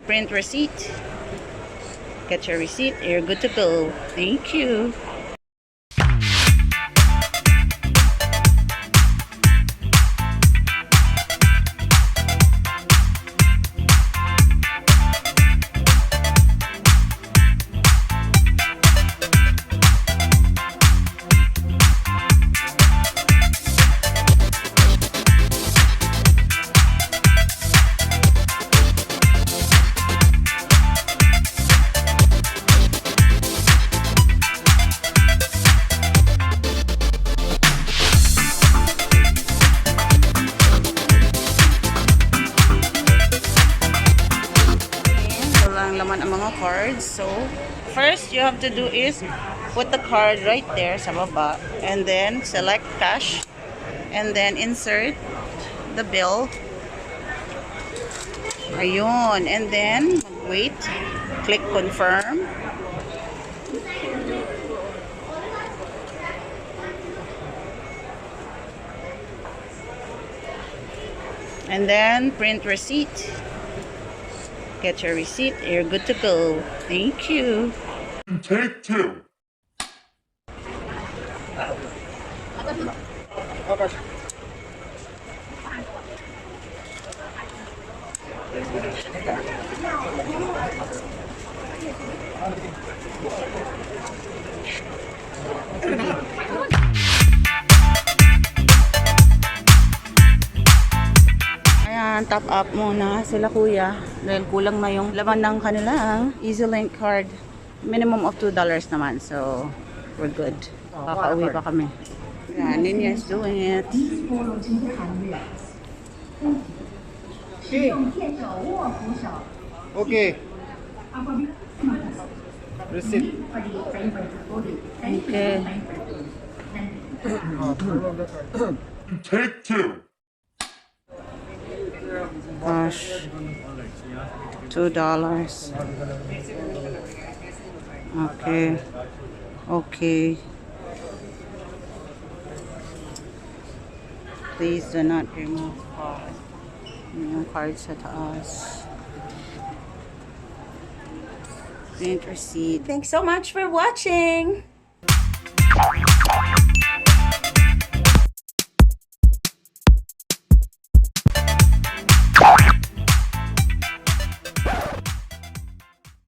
Print receipt. Get your receipt. You're good to go. Thank you. Ang mga cards. So, first you have to do is put the card right there sa baba and then select cash and then insert the bill. Ayun. And then, wait. Click confirm. And then, print receipt. Get your receipt. You're good to go. Thank you. Take two. Ayan, top up muna sila kuya dahil kulang na yung laman ng kanilang EasyLink card. Minimum of $2 naman, so we're good. Kakauwi pa kami. Ayan, Ninya's doing it. Okay. Receipt. Okay. Take two. Gosh. $2. Okay. Okay. Please do not remove card. Yung card sa taas. Print receipt. Thanks so much for watching!